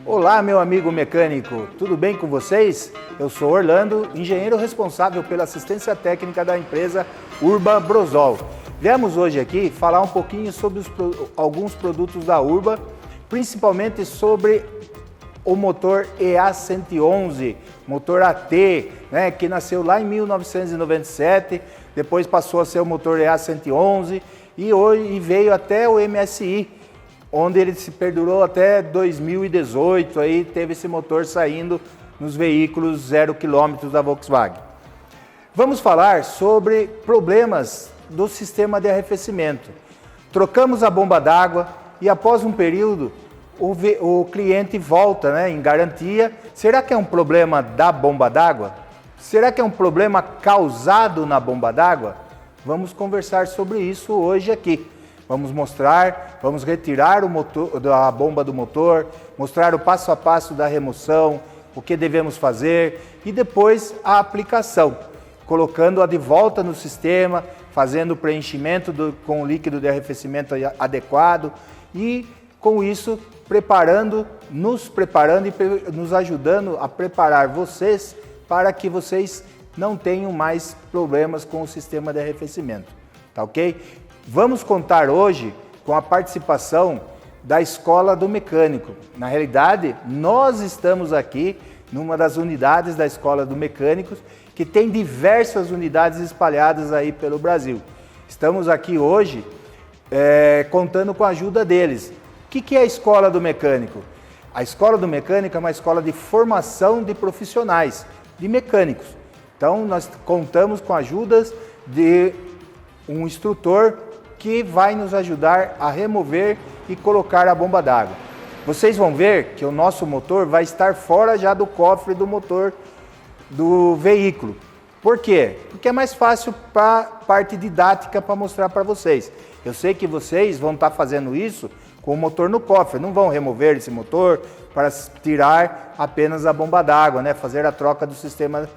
Olá, meu amigo mecânico, tudo bem com vocês? Eu sou Orlando, engenheiro responsável pela assistência técnica da empresa Urba Brosol. Viemos hoje aqui falar um pouquinho sobre alguns produtos da Urba, principalmente sobre o motor EA111, motor AT, né, que nasceu lá em 1997, depois passou a ser o motor EA111 e hoje veio até o MSI, onde ele se perdurou até 2018, aí teve esse motor saindo nos veículos 0 km da Volkswagen. Vamos falar sobre problemas do sistema de arrefecimento. Trocamos a bomba d'água e após um período o cliente volta, né, em garantia. Será que é um problema da bomba d'água? Será que é um problema causado na bomba d'água? Vamos conversar sobre isso hoje aqui. Vamos mostrar, vamos retirar o motor, a bomba do motor, mostrar o passo a passo da remoção, o que devemos fazer e depois a aplicação, colocando-a de volta no sistema, fazendo o preenchimento com o líquido de arrefecimento adequado e com isso nos preparando e nos ajudando a preparar vocês para que vocês não tenham mais problemas com o sistema de arrefecimento, tá ok? Vamos contar hoje com a participação da Escola do Mecânico. Na realidade, nós estamos aqui numa das unidades da Escola do Mecânico, que tem diversas unidades espalhadas aí pelo Brasil. Estamos aqui hoje contando com a ajuda deles. O que é a Escola do Mecânico? A Escola do Mecânico é uma escola de formação de profissionais, de mecânicos. Então, nós contamos com a ajuda de um instrutor que vai nos ajudar a remover e colocar a bomba d'água. Vocês vão ver que o nosso motor vai estar fora já do cofre do motor do veículo. Por quê? Porque é mais fácil para a parte didática para mostrar para vocês. Eu sei que vocês vão estar fazendo isso com o motor no cofre, não vão remover esse motor para tirar apenas a bomba d'água, né? Fazer a troca do sistema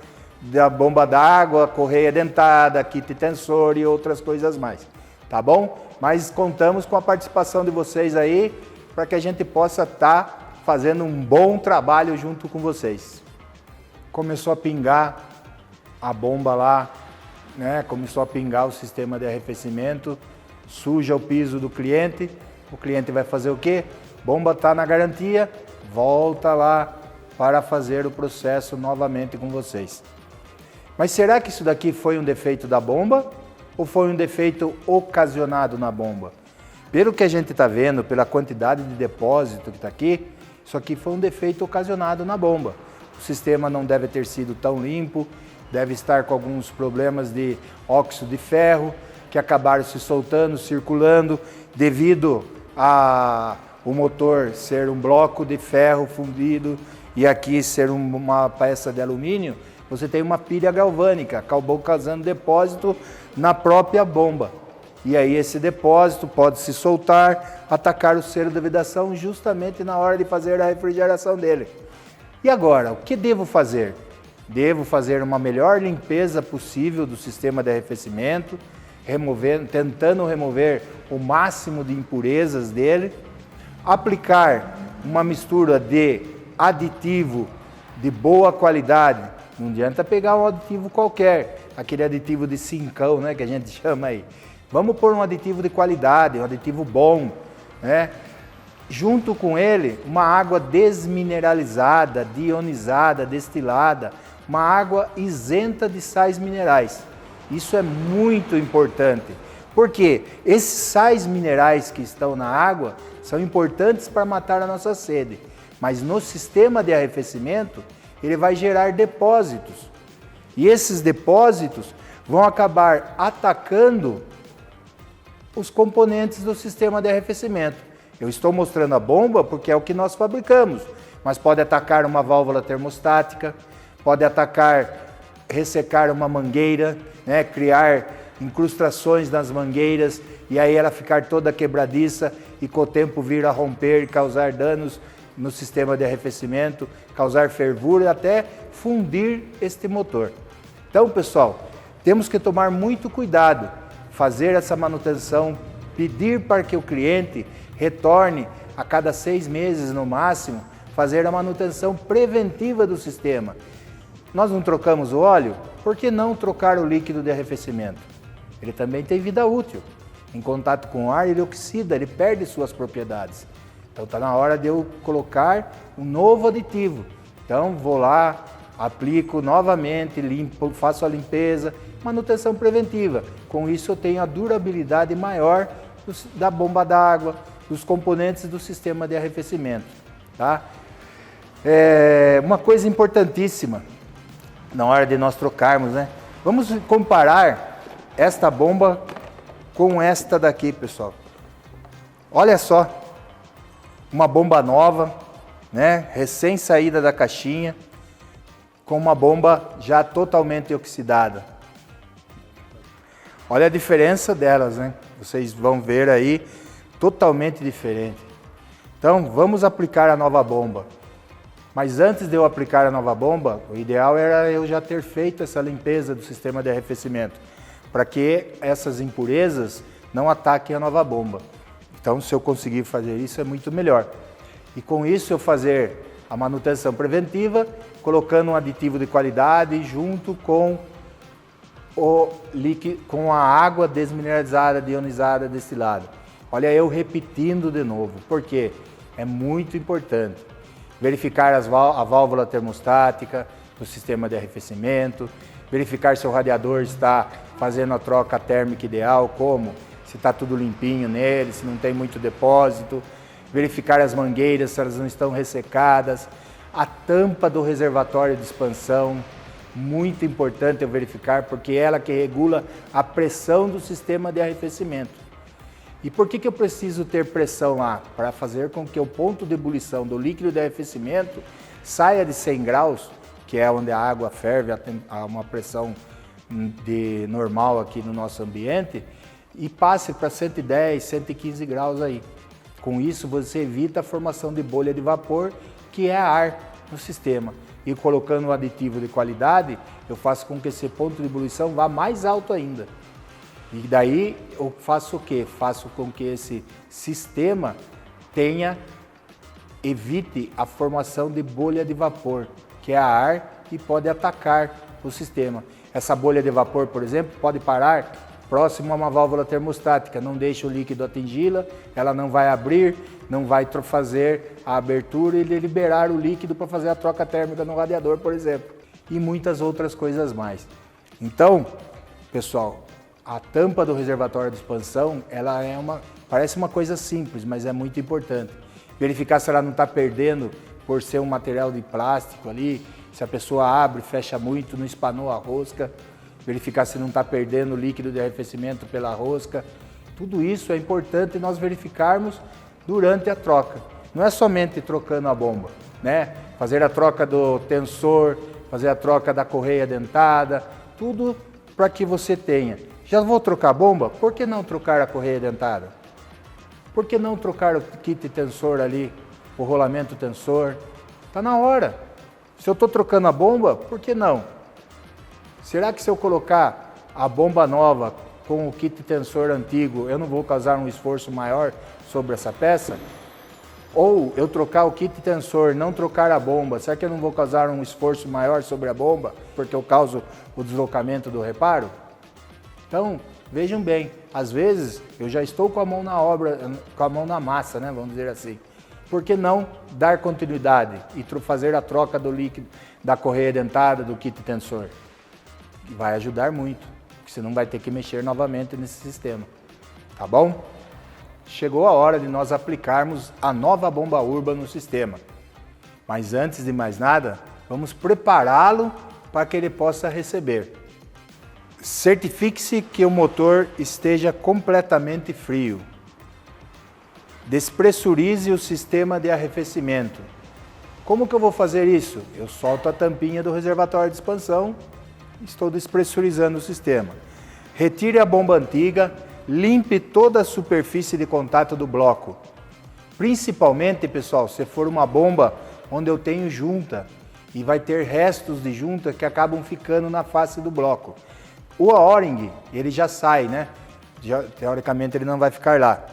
da bomba d'água, correia dentada, kit tensor e outras coisas mais. Tá bom? Mas contamos com a participação de vocês aí para que a gente possa estar fazendo um bom trabalho junto com vocês. Começou a pingar a bomba lá, né? Começou a pingar o sistema de arrefecimento, suja o piso do cliente. O cliente vai fazer o quê? Bomba está na garantia, volta lá para fazer o processo novamente com vocês. Mas será que isso daqui foi um defeito da bomba? Ou foi um defeito ocasionado na bomba? Pelo que a gente está vendo, pela quantidade de depósito que está aqui, isso aqui foi um defeito ocasionado na bomba. O sistema não deve ter sido tão limpo, deve estar com alguns problemas de óxido de ferro, que acabaram se soltando, circulando, devido a o motor ser um bloco de ferro fundido e aqui ser uma peça de alumínio. Você tem uma pilha galvânica, acabou causando depósito na própria bomba. E aí esse depósito pode se soltar, atacar o selo de vedação justamente na hora de fazer a refrigeração dele. E agora, o que devo fazer? Devo fazer uma melhor limpeza possível do sistema de arrefecimento, tentando remover o máximo de impurezas dele, aplicar uma mistura de aditivo de boa qualidade. Não adianta pegar um aditivo qualquer, aquele aditivo de cincão, né, que a gente chama aí. Vamos pôr um aditivo de qualidade, um aditivo bom, né? Junto com ele, uma água desmineralizada, deionizada, destilada, uma água isenta de sais minerais. Isso é muito importante, porque esses sais minerais que estão na água são importantes para matar a nossa sede, mas no sistema de arrefecimento, ele vai gerar depósitos. E esses depósitos vão acabar atacando os componentes do sistema de arrefecimento. Eu estou mostrando a bomba porque é o que nós fabricamos, mas pode atacar uma válvula termostática, pode atacar, ressecar uma mangueira, né, criar incrustações nas mangueiras e aí ela ficar toda quebradiça e com o tempo vir a romper e causar danos no sistema de arrefecimento, causar fervura e até fundir este motor. Então, pessoal, temos que tomar muito cuidado, fazer essa manutenção, pedir para que o cliente retorne a cada 6 meses no máximo, fazer a manutenção preventiva do sistema. Nós não trocamos o óleo? Por que não trocar o líquido de arrefecimento? Ele também tem vida útil. Em contato com o ar, ele oxida, ele perde suas propriedades. Então está na hora de eu colocar um novo aditivo. Então vou lá, aplico novamente, limpo, faço a limpeza, manutenção preventiva. Com isso eu tenho a durabilidade maior da bomba d'água, dos componentes do sistema de arrefecimento. Tá? Uma coisa importantíssima na hora de nós trocarmos, né? Vamos comparar esta bomba com esta daqui, pessoal. Olha só, uma bomba nova, né? Recém saída da caixinha, com uma bomba já totalmente oxidada. Olha a diferença delas, né? Vocês vão ver aí, totalmente diferente. Então, vamos aplicar a nova bomba. Mas antes de eu aplicar a nova bomba, o ideal era eu já ter feito essa limpeza do sistema de arrefecimento, para que essas impurezas não ataquem a nova bomba. Então, se eu conseguir fazer isso, é muito melhor. E com isso eu fazer a manutenção preventiva, colocando um aditivo de qualidade junto com o líquido, com a água desmineralizada, deionizada destilada. Olha eu repetindo de novo, porque é muito importante. Verificar a válvula termostática do sistema de arrefecimento, verificar se o radiador está fazendo a troca térmica ideal, como se está tudo limpinho nele, se não tem muito depósito, verificar as mangueiras, se elas não estão ressecadas, a tampa do reservatório de expansão, muito importante eu verificar, porque é ela que regula a pressão do sistema de arrefecimento. E por que eu preciso ter pressão lá? Para fazer com que o ponto de ebulição do líquido de arrefecimento saia de 100 graus, que é onde a água ferve a uma pressão normal aqui no nosso ambiente, e passe para 110, 115 graus aí. Com isso você evita a formação de bolha de vapor, que é ar no sistema. E colocando um aditivo de qualidade, eu faço com que esse ponto de ebulição vá mais alto ainda. E daí eu faço o quê? Faço com que esse sistema evite a formação de bolha de vapor, que é ar e pode atacar o sistema. Essa bolha de vapor, por exemplo, pode parar próximo a uma válvula termostática, não deixa o líquido atingi-la, ela não vai abrir, não vai fazer a abertura e liberar o líquido para fazer a troca térmica no radiador, por exemplo. E muitas outras coisas mais. Então, pessoal, a tampa do reservatório de expansão, ela parece uma coisa simples, mas é muito importante. Verificar se ela não está perdendo por ser um material de plástico ali, se a pessoa abre, fecha muito, não espanou a rosca. Verificar se não está perdendo líquido de arrefecimento pela rosca. Tudo isso é importante nós verificarmos durante a troca. Não é somente trocando a bomba, né? Fazer a troca do tensor, fazer a troca da correia dentada, tudo para que você tenha. Já vou trocar a bomba? Por que não trocar a correia dentada? Por que não trocar o kit tensor ali, o rolamento tensor? Está na hora. Se eu estou trocando a bomba, por que não? Será que se eu colocar a bomba nova com o kit tensor antigo, eu não vou causar um esforço maior sobre essa peça? Ou eu trocar o kit tensor, não trocar a bomba, será que eu não vou causar um esforço maior sobre a bomba, porque eu causo o deslocamento do reparo? Então, vejam bem, às vezes eu já estou com a mão na obra, com a mão na massa, né, vamos dizer assim. Por que não dar continuidade e fazer a troca do líquido, da correia dentada, do kit tensor? Vai ajudar muito, porque você não vai ter que mexer novamente nesse sistema, tá bom? Chegou a hora de nós aplicarmos a nova bomba Urba no sistema. Mas antes de mais nada, vamos prepará-lo para que ele possa receber. Certifique-se que o motor esteja completamente frio. Despressurize o sistema de arrefecimento. Como que eu vou fazer isso? Eu solto a tampinha do reservatório de expansão, estou despressurizando o sistema. Retire a bomba antiga, limpe toda a superfície de contato do bloco. Principalmente, pessoal, se for uma bomba onde eu tenho junta e vai ter restos de junta que acabam ficando na face do bloco. O O-ring, ele já sai, né? Teoricamente ele não vai ficar lá.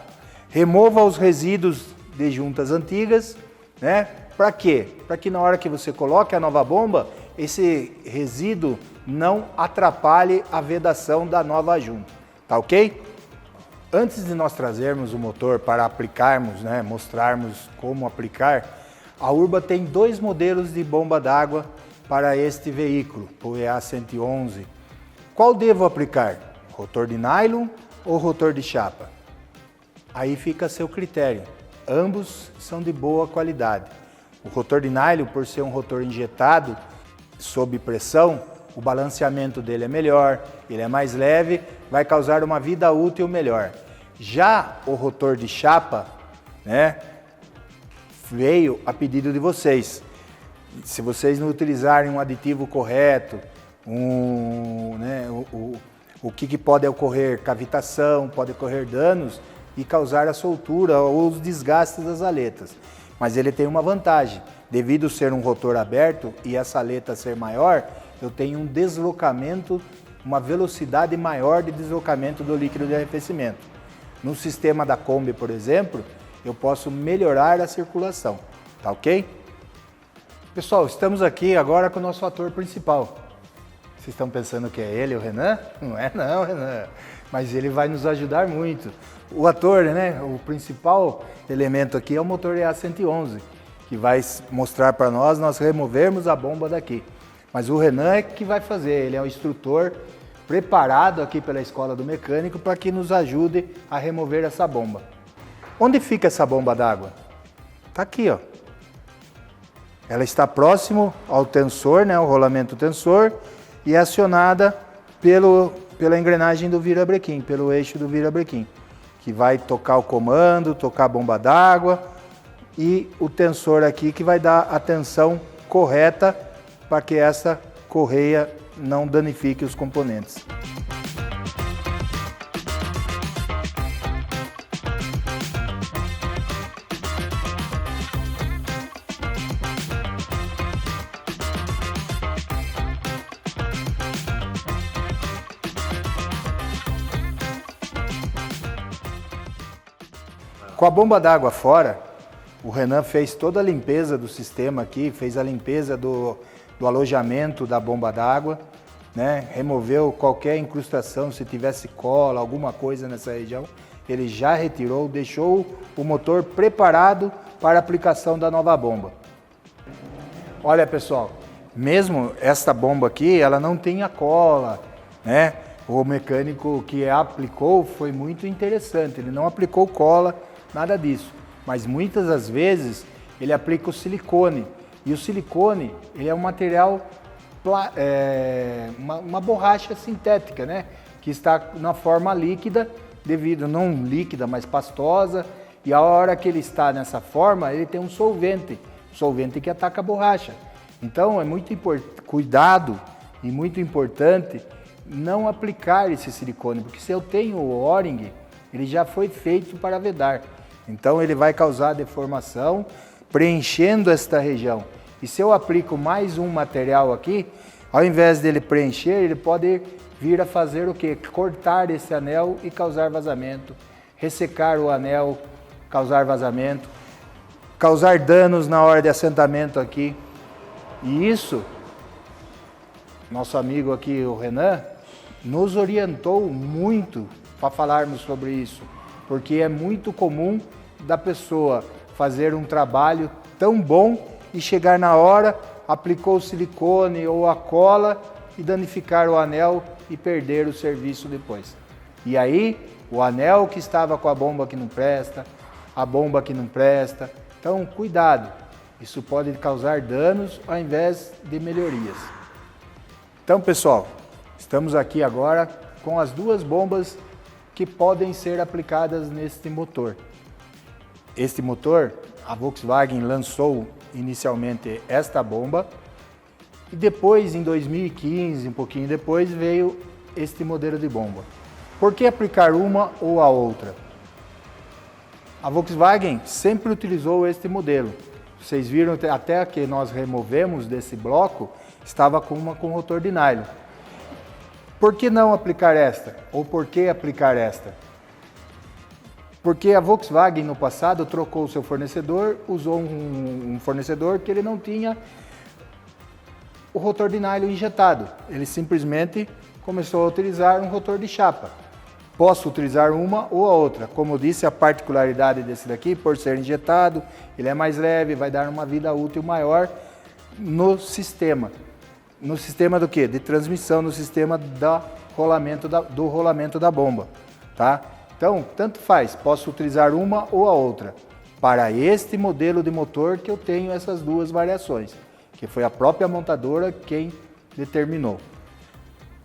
Remova os resíduos de juntas antigas, né? Para quê? Para que na hora que você coloque a nova bomba, esse resíduo não atrapalhe a vedação da nova junta, tá ok? Antes de nós trazermos o motor para aplicarmos, né, mostrarmos como aplicar, a Urba tem 2 modelos de bomba d'água para este veículo, o EA111. Qual devo aplicar? Rotor de nylon ou rotor de chapa? Aí fica a seu critério. Ambos são de boa qualidade. O rotor de nylon, por ser um rotor injetado sob pressão, o balanceamento dele é melhor, ele é mais leve, vai causar uma vida útil melhor. Já o rotor de chapa, né, veio a pedido de vocês. Se vocês não utilizarem um aditivo correto, o que pode ocorrer? Cavitação, pode ocorrer danos e causar a soltura ou os desgastes das aletas. Mas ele tem uma vantagem, devido ser um rotor aberto e essa aleta ser maior, eu tenho um deslocamento, uma velocidade maior de deslocamento do líquido de arrefecimento. No sistema da Kombi, por exemplo, eu posso melhorar a circulação, tá ok? Pessoal, estamos aqui agora com o nosso ator principal. Vocês estão pensando que é ele, o Renan? Não é não, Renan, mas ele vai nos ajudar muito. O ator, né, o principal elemento aqui é o motor EA111, que vai mostrar para nós removermos a bomba daqui. Mas o Renan é que vai fazer, ele é um instrutor preparado aqui pela Escola do Mecânico para que nos ajude a remover essa bomba. Onde fica essa bomba d'água? Está aqui, ó. Ela está próximo ao tensor, né, o rolamento tensor, e é acionada pela engrenagem do virabrequim, pelo eixo do virabrequim, que vai tocar o comando, tocar a bomba d'água, e o tensor aqui que vai dar a tensão correta para que essa correia não danifique os componentes. Com a bomba d'água fora, o Renan fez toda a limpeza do sistema aqui, fez a limpeza do alojamento da bomba d'água, né? Removeu qualquer incrustação, se tivesse cola, alguma coisa nessa região, ele já retirou, deixou o motor preparado para a aplicação da nova bomba. Olha pessoal, mesmo esta bomba aqui, ela não tem a cola, né? O mecânico que aplicou foi muito interessante, ele não aplicou cola, nada disso, mas muitas das vezes ele aplica o silicone, e o silicone ele é um material, uma borracha sintética, né? Que está na forma líquida, devido, não líquida, mas pastosa, e a hora que ele está nessa forma, ele tem um solvente que ataca a borracha. Então é muito cuidado e muito importante não aplicar esse silicone, porque se eu tenho o O-ring, ele já foi feito para vedar. Então ele vai causar deformação, preenchendo esta região. E se eu aplico mais um material aqui, ao invés dele preencher, ele pode vir a fazer o quê? Cortar esse anel e causar vazamento, ressecar o anel, causar vazamento, causar danos na hora de assentamento aqui. E isso, nosso amigo aqui, o Renan, nos orientou muito para falarmos sobre isso, porque é muito comum da pessoa fazer um trabalho tão bom e chegar na hora, aplicou o silicone ou a cola e danificar o anel e perder o serviço depois. E aí, o anel que estava com a bomba que não presta, a bomba que não presta. Então, cuidado, isso pode causar danos ao invés de melhorias. Então, pessoal, estamos aqui agora com as 2 bombas que podem ser aplicadas neste motor. Este motor, a Volkswagen lançou inicialmente esta bomba e depois, em 2015, um pouquinho depois, veio este modelo de bomba. Por que aplicar uma ou a outra? A Volkswagen sempre utilizou este modelo. Vocês viram até que nós removemos desse bloco, estava com uma com rotor de nylon. Por que não aplicar esta? Ou por que aplicar esta? Porque a Volkswagen no passado trocou o seu fornecedor, usou um fornecedor que ele não tinha o rotor de nylon injetado. Ele simplesmente começou a utilizar um rotor de chapa. Posso utilizar uma ou a outra. Como eu disse, a particularidade desse daqui, por ser injetado, ele é mais leve, vai dar uma vida útil maior no sistema. No sistema do quê? De transmissão, no sistema do rolamento da bomba. Tá? Então, tanto faz, posso utilizar uma ou a outra. Para este modelo de motor que eu tenho essas duas variações, que foi a própria montadora quem determinou.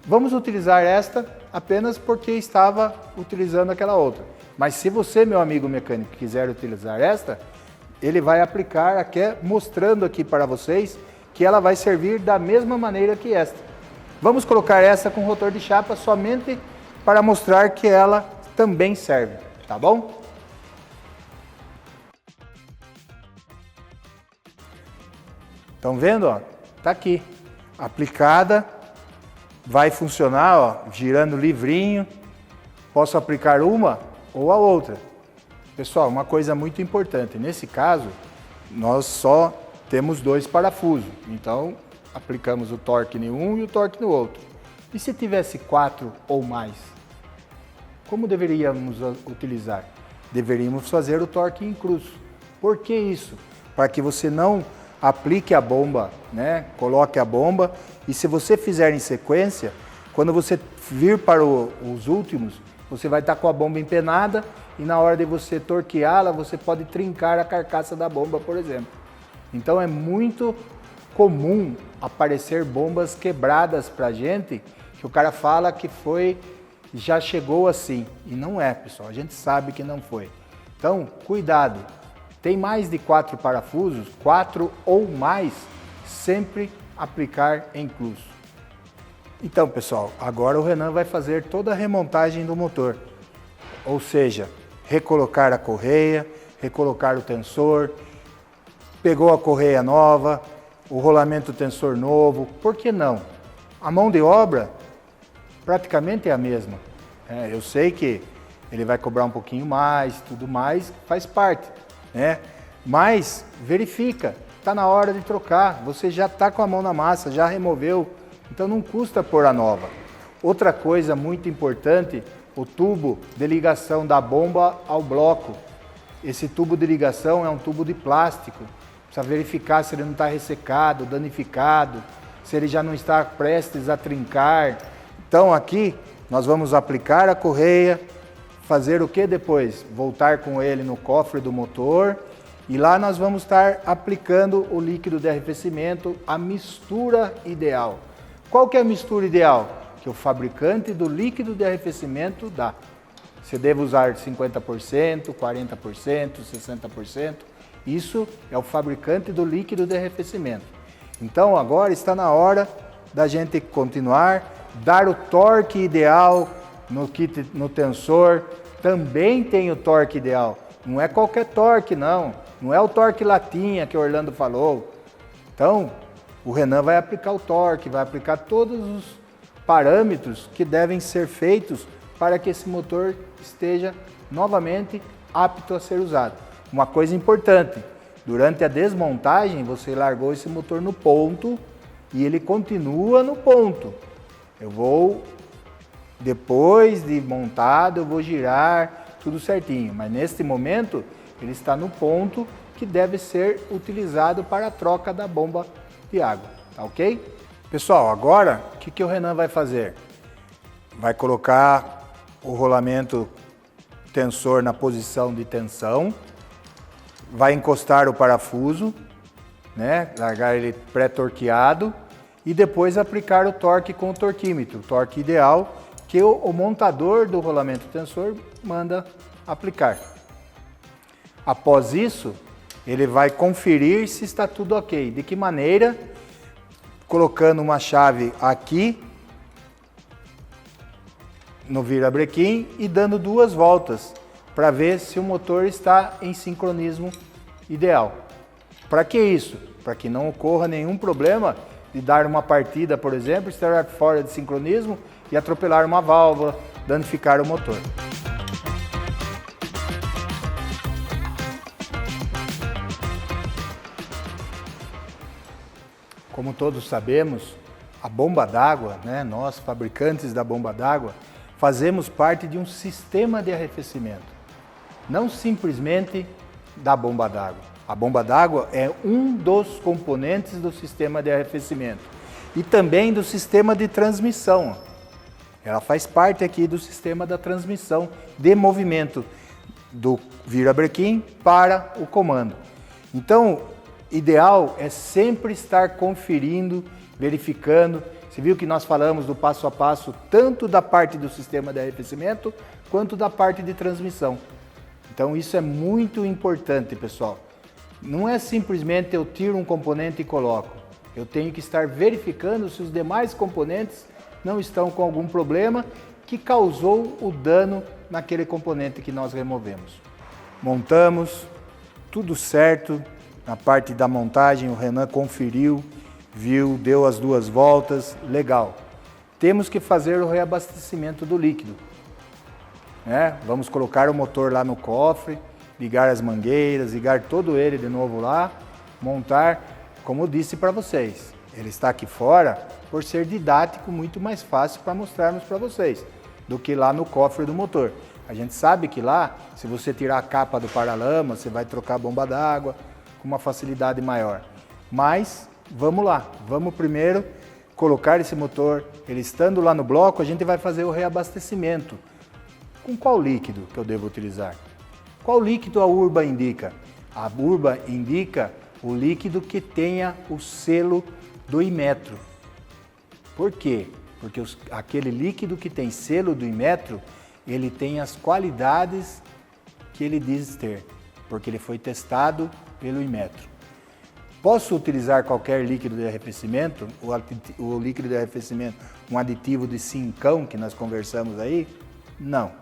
Vamos utilizar esta apenas porque estava utilizando aquela outra. Mas se você, meu amigo mecânico, quiser utilizar esta, ele vai aplicar aqui, mostrando aqui para vocês que ela vai servir da mesma maneira que esta. Vamos colocar essa com rotor de chapa somente para mostrar que ela também serve, tá bom? Estão vendo, ó? Tá aqui, aplicada, vai funcionar, ó, girando livrinho. Posso aplicar uma ou a outra. Pessoal, uma coisa muito importante, nesse caso, nós só temos 2 parafusos, então aplicamos o torque em um e o torque no outro. E se tivesse 4 ou mais? Como deveríamos utilizar? Deveríamos fazer o torque em cruz. Por que isso? Para que você não aplique a bomba, né? Coloque a bomba e se você fizer em sequência, quando você vir para os últimos, você vai estar com a bomba empenada e na hora de você torqueá-la, você pode trincar a carcaça da bomba, por exemplo. Então é muito comum aparecer bombas quebradas para a gente, que o cara fala que já chegou assim. E não é, pessoal, a gente sabe que não foi. Então, cuidado. Tem mais de 4 parafusos, 4 ou mais, sempre aplicar em cruz. Então, pessoal, agora o Renan vai fazer toda a remontagem do motor. Ou seja, recolocar a correia, recolocar o tensor, pegou a correia nova, o rolamento tensor novo, por que não? A mão de obra praticamente é a mesma. Eu sei que ele vai cobrar um pouquinho mais, tudo mais, faz parte. Mas verifica, está na hora de trocar, você já está com a mão na massa, já removeu, então não custa pôr a nova. Outra coisa muito importante, o tubo de ligação da bomba ao bloco. Esse tubo de ligação é um tubo de plástico, precisa verificar se ele não está ressecado, danificado, se ele já não está prestes a trincar. Então aqui nós vamos aplicar a correia, fazer o que depois? Voltar com ele no cofre do motor e lá nós vamos estar aplicando o líquido de arrefecimento, a mistura ideal. Qual que é a mistura ideal? Que o fabricante do líquido de arrefecimento dá. Você deve usar 50%, 40%, 60%. Isso é o fabricante do líquido de arrefecimento. Então agora está na hora da gente continuar, dar o torque ideal no tensor. Também tem o torque ideal. Não é qualquer torque, não. Não é o torque latinha que o Orlando falou. Então, o Renan vai aplicar o torque, vai aplicar todos os parâmetros que devem ser feitos para que esse motor esteja novamente apto a ser usado. Uma coisa importante, durante a desmontagem você largou esse motor no ponto e ele continua no ponto. Depois de montado, eu vou girar tudo certinho, mas neste momento ele está no ponto que deve ser utilizado para a troca da bomba de água, tá ok? Pessoal, agora o que o Renan vai fazer? Vai colocar o rolamento tensor na posição de tensão, vai encostar o parafuso, largar ele pré-torqueado e depois aplicar o torque com o torquímetro, o torque ideal que o montador do rolamento tensor manda aplicar. Após isso, ele vai conferir se está tudo ok. De que maneira? Colocando uma chave aqui no virabrequim e dando 2 voltas para ver se o motor está em sincronismo ideal. Para que isso? Para que não ocorra nenhum problema de dar uma partida, por exemplo, estar fora de sincronismo e atropelar uma válvula, danificar o motor. Como todos sabemos, a bomba d'água, né, nós fabricantes da bomba d'água, fazemos parte de um sistema de arrefecimento, não simplesmente da bomba d'água. A bomba d'água é um dos componentes do sistema de arrefecimento e também do sistema de transmissão. Ela faz parte aqui do sistema da transmissão de movimento do virabrequim para o comando. Então, ideal é sempre estar conferindo, verificando. Você viu que nós falamos do passo a passo, tanto da parte do sistema de arrefecimento, quanto da parte de transmissão. Então isso é muito importante, pessoal. Não é simplesmente eu tiro um componente e coloco. Eu tenho que estar verificando se os demais componentes não estão com algum problema que causou o dano naquele componente que nós removemos. Montamos, tudo certo. Na parte da montagem, o Renan conferiu, viu, deu as 2 voltas, legal. Temos que fazer o reabastecimento do líquido. Vamos colocar o motor lá no cofre, ligar as mangueiras, ligar todo ele de novo lá, montar, como eu disse para vocês. Ele está aqui fora por ser didático, muito mais fácil para mostrarmos para vocês do que lá no cofre do motor. A gente sabe que lá, se você tirar a capa do paralama, você vai trocar a bomba d'água com uma facilidade maior. Mas vamos lá, vamos primeiro colocar esse motor, ele estando lá no bloco, a gente vai fazer o reabastecimento. Com qual líquido que eu devo utilizar? Qual líquido a Urba indica? A Urba indica o líquido que tenha o selo do Inmetro. Por quê? Porque aquele líquido que tem selo do Inmetro, ele tem as qualidades que ele diz ter, porque ele foi testado pelo Inmetro. Posso utilizar qualquer líquido de arrefecimento, o líquido de arrefecimento, um aditivo de cincão que nós conversamos aí? Não.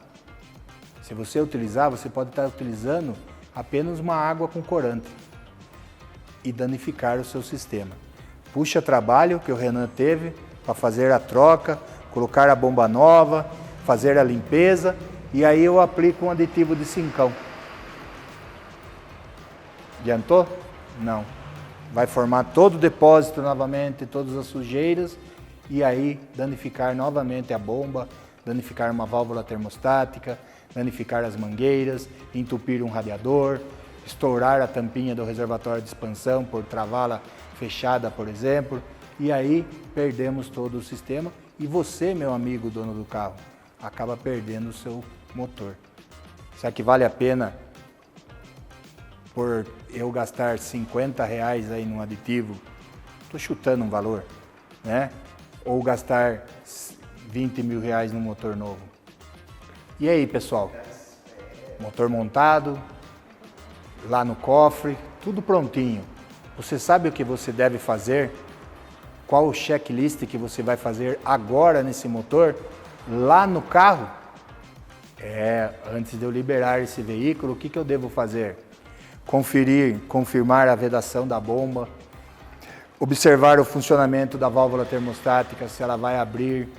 Se você utilizar, você pode estar utilizando apenas uma água com corante e danificar o seu sistema. Puxa trabalho que o Renan teve para fazer a troca, colocar a bomba nova, fazer a limpeza e aí eu aplico um aditivo de cincão. Adiantou? Não. Vai formar todo o depósito novamente, todas as sujeiras e aí danificar novamente a bomba, danificar uma válvula termostática, danificar as mangueiras, entupir um radiador, estourar a tampinha do reservatório de expansão por travá-la fechada, por exemplo, e aí perdemos todo o sistema e você, meu amigo dono do carro, acaba perdendo o seu motor. Será que vale a pena por eu gastar R$50 aí num aditivo? Estou chutando um valor, né? Ou gastar R$20 mil num motor novo? E aí, pessoal? Motor montado, lá no cofre, tudo prontinho. Você sabe o que você deve fazer? Qual o checklist que você vai fazer agora nesse motor, lá no carro? Antes de eu liberar esse veículo, o que eu devo fazer? Confirmar a vedação da bomba, observar o funcionamento da válvula termostática, se ela vai abrir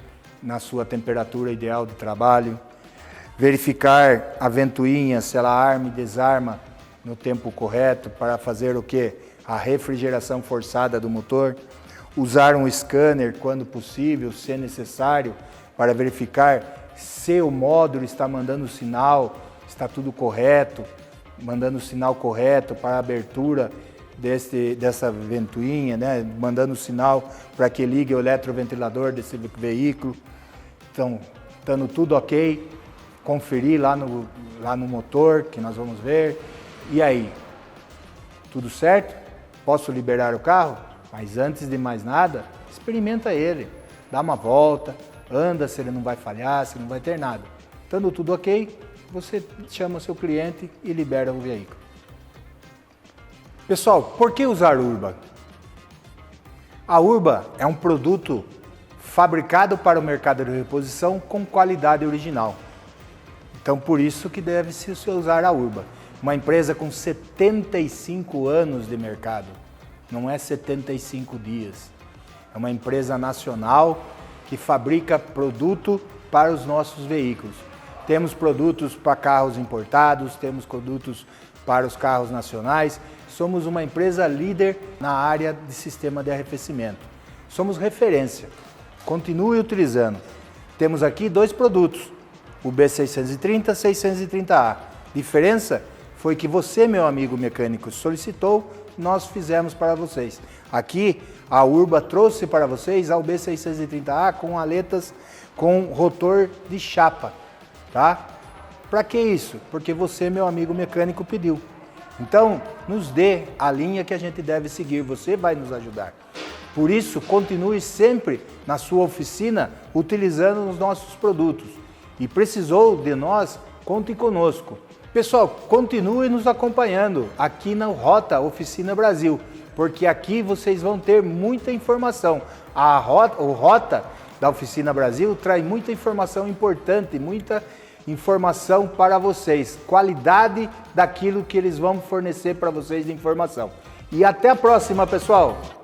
na sua temperatura ideal de trabalho, verificar a ventoinha, se ela arma e desarma no tempo correto para fazer o quê? A refrigeração forçada do motor, usar um scanner quando possível, se necessário, para verificar se o módulo está mandando sinal, está tudo correto, mandando o sinal correto para a abertura dessa ventoinha, né? Mandando o sinal para que ligue o eletroventilador desse veículo. Então, estando tudo ok, conferir lá no motor, que nós vamos ver. E aí, tudo certo? Posso liberar o carro? Mas antes de mais nada, experimenta ele, dá uma volta, anda se ele não vai falhar, se não vai ter nada. Estando tudo ok, você chama o seu cliente e libera o veículo. Pessoal, por que usar Urba? A Urba é um produto fabricado para o mercado de reposição com qualidade original. Então, por isso que deve-se usar a Urba. Uma empresa com 75 anos de mercado, não é 75 dias. É uma empresa nacional que fabrica produto para os nossos veículos. Temos produtos para carros importados, temos produtos para os carros nacionais. somos uma empresa líder na área de sistema de arrefecimento. Somos referência. Continue utilizando. Temos aqui 2 produtos, o B630 e 630A. Diferença foi que você, meu amigo mecânico, solicitou, nós fizemos para vocês. Aqui a Urba trouxe para vocês a B630A com aletas com rotor de chapa, tá? Para que isso? Porque você, meu amigo mecânico, pediu. Então, nos dê a linha que a gente deve seguir, você vai nos ajudar. Por isso, continue sempre na sua oficina utilizando os nossos produtos. E precisou de nós, conte conosco. Pessoal, continue nos acompanhando aqui na Rota Oficina Brasil, porque aqui vocês vão ter muita informação. O Rota da Oficina Brasil traz muita informação importante, muita informação para vocês, qualidade daquilo que eles vão fornecer para vocês de informação. E até a próxima, pessoal!